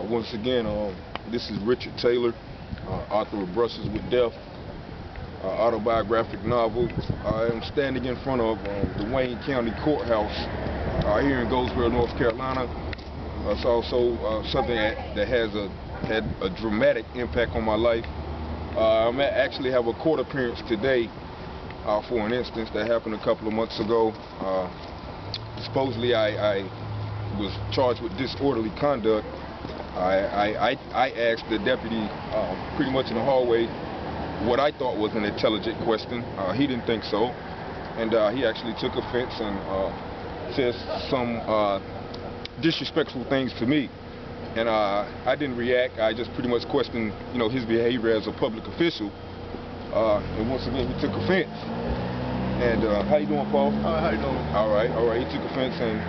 Once again, this is Richard Taylor, author of Brushes with Death, autobiographic novel. I am standing in front of the Wayne County Courthouse here in Goldsboro, North Carolina. It's also something that has had a dramatic impact on my life. I actually have a court appearance today for an instance that happened a couple of months ago. Supposedly I was charged with disorderly conduct. I asked the deputy pretty much in the hallway what I thought was an intelligent question. He didn't think so, and he actually took offense and said some disrespectful things to me. And I didn't react. I just pretty much questioned, his behavior as a public official. And once again, he took offense. And how you doing, Paul? How you doing? All right. He took offense and,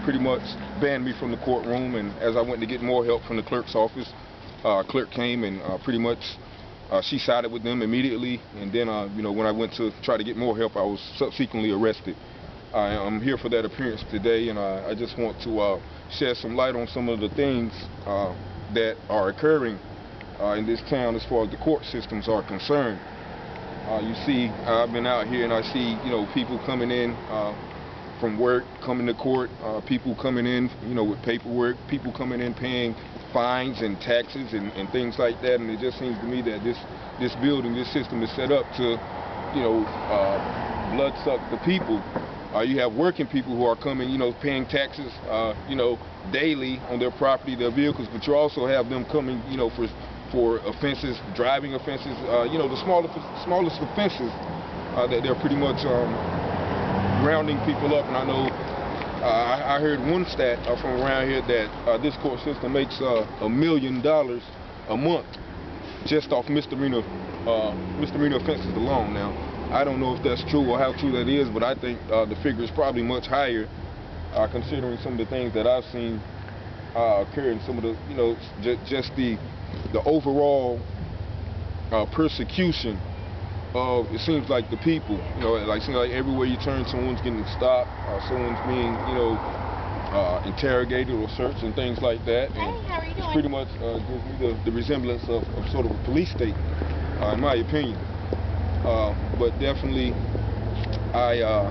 pretty much banned me from the courtroom. And as I went to get more help from the clerk's office, clerk came and pretty much she sided with them immediately. And then, when I went to try to get more help, I was subsequently arrested. I'm here for that appearance today, and I just want to shed some light on some of the things that are occurring in this town as far as the court systems are concerned. You see, I've been out here and I see, people coming in from work, coming to court, people coming in, with paperwork, people coming in paying fines and taxes and things like that. And it just seems to me that this building, this system is set up to, blood suck the people. You have working people who are coming, paying taxes, daily on their property, their vehicles, but you also have them coming, for offenses, driving offenses, the smallest offenses that they're pretty much rounding people up. And I know I heard one stat from around here that this court system makes $1 million a month just off misdemeanor offenses alone. Now, I don't know if that's true or how true that is, but I think the figure is probably much higher, considering some of the things that I've seen occur in some of the, just the overall persecution of, it seems like, the people. It seems like everywhere you turn, someone's getting stopped, someone's being, interrogated or searched and things like that. And it's pretty much gives me the resemblance of sort of a police state, in my opinion. But definitely, I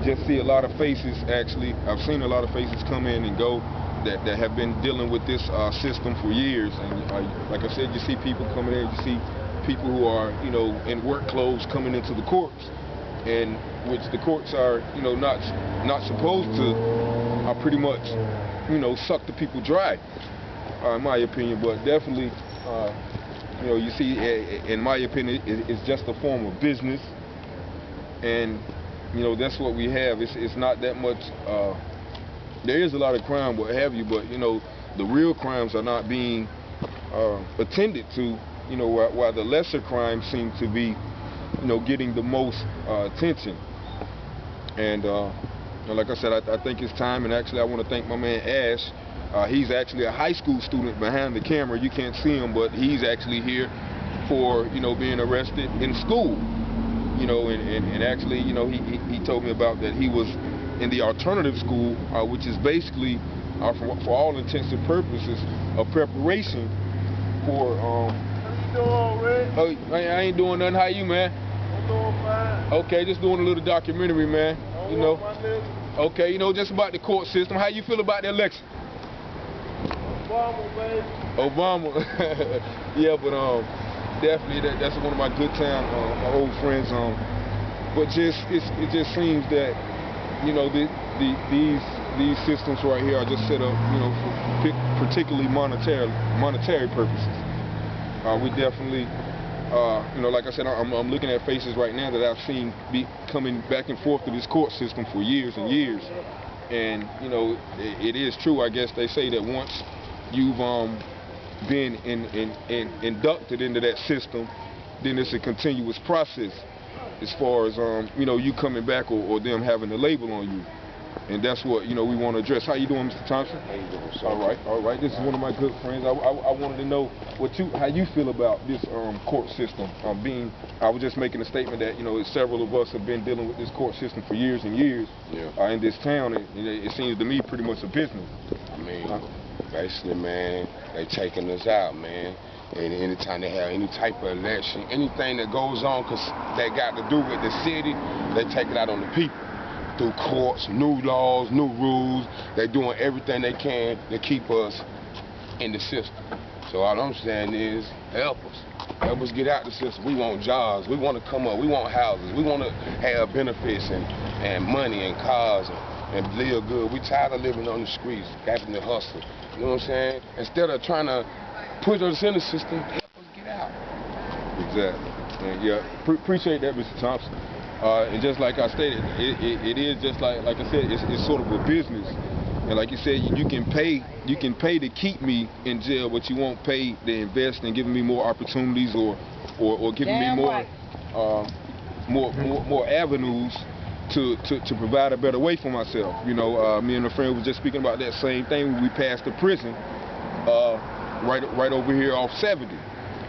just see a lot of faces, actually. I've seen a lot of faces come in and go that have been dealing with this system for years. And like I said, you see people coming in, you see people who are, in work clothes coming into the courts, and which the courts are, not supposed to pretty much, suck the people dry, in my opinion. But definitely, you see, in my opinion, it's just a form of business, and that's what we have. It's not that much. There is a lot of crime, what have you, but the real crimes are not being attended to. While the lesser crimes seem to be, getting the most attention. And like I said, I think it's time. And actually, I want to thank my man Ash. He's actually a high school student behind the camera. You can't see him, but he's actually here for, being arrested in school. And actually, he told me about that he was in the alternative school, which is basically, for all intents and purposes, a preparation for. How you doing, Red? Oh, I ain't doing nothing. How you, man? I'm doing fine. Okay, just doing a little documentary, man. Okay, just about the court system. How you feel about the election? Obama, baby. Obama. Yeah, but definitely that's one of my good time, my old friends. But it just seems that these systems right here are just set up, for particularly monetary purposes. We definitely, like I said, I'm looking at faces right now that I've seen be coming back and forth to this court system for years and years. And, it is true, I guess they say that once you've been inducted into that system, then it's a continuous process as far as, you coming back or them having a label on you. And that's what, we want to address. How you doing, Mr. Thompson? How you doing, sir? All right. This is one of my good friends. I wanted to know how you feel about this court system. I was just making a statement that, several of us have been dealing with this court system for years and years in this town. And it seems to me pretty much a business. I mean, Basically, man, they taking us out, man. And anytime they have any type of election, anything that goes on, cause they got to do with the city, they take it out on the people. Through courts, new laws, new rules. They doing everything they can to keep us in the system. So all I'm saying is, help us. Help us get out the system. We want jobs. We want to come up. We want houses. We want to have benefits and money and cars and live good. We tired of living on the streets, having to hustle. You know what I'm saying? Instead of trying to put us in the system, help us get out. Exactly. And yeah, appreciate that, Mr. Thompson. And just like I stated, it is just like I said, it's sort of a business. And like you said, you can pay to keep me in jail, but you won't pay to invest in giving me more opportunities or giving me more avenues to provide a better way for myself. You know, me and a friend was just speaking about that same thing when we passed the prison right over here off 70.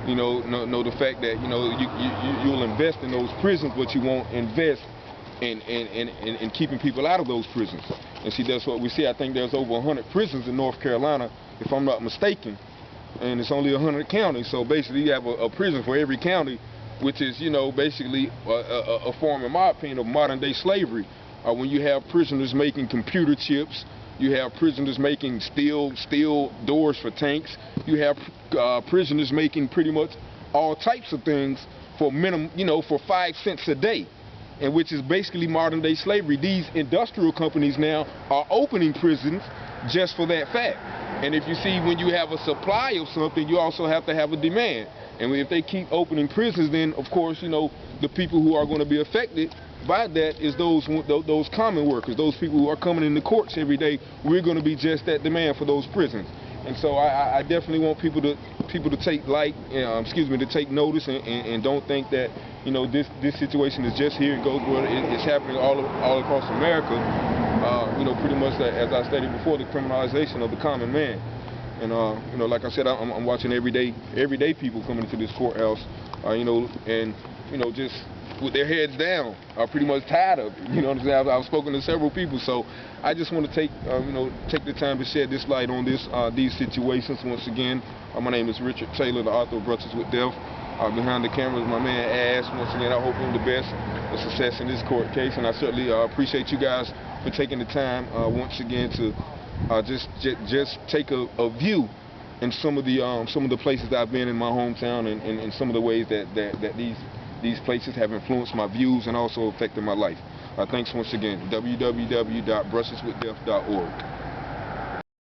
You know, the fact that you'll invest in those prisons, but you won't invest in keeping people out of those prisons. And see, that's what we see. I think there's over 100 prisons in North Carolina, if I'm not mistaken, and it's only 100 counties. So basically, you have a prison for every county, which is, basically a form, in my opinion, of modern-day slavery. When you have prisoners making computer chips, you have prisoners making steel doors for tanks. You have prisoners making pretty much all types of things for minimum, for 5 cents a day, and which is basically modern-day slavery. These industrial companies now are opening prisons just for that fact. And if you see, when you have a supply of something, you also have to have a demand. And if they keep opening prisons, then of course, the people who are going to be affected by that is those common workers, those people who are coming in the courts every day. We're going to be just that demand for those prisons. And so I definitely want people to take to take notice and don't think that this situation is just here in Goldsboro. It's happening all across America. Pretty much, as I stated before, the criminalization of the common man. And like I said, I'm watching everyday people coming into this courthouse, just with their heads down, are pretty much tired of it. You know what I'm saying? I've spoken to several people, so I just want to take the time to shed this light on these situations. Once again, my name is Richard Taylor, the author of Brushes with Death. Behind the camera is my man Ash. Once again, I hope him the best of success in this court case, and I certainly appreciate you guys for taking the time once again to just take a view in some of the places that I've been in my hometown, and some of the ways that these places have influenced my views and also affected my life. Thanks once again. www.brusheswithdeath.org.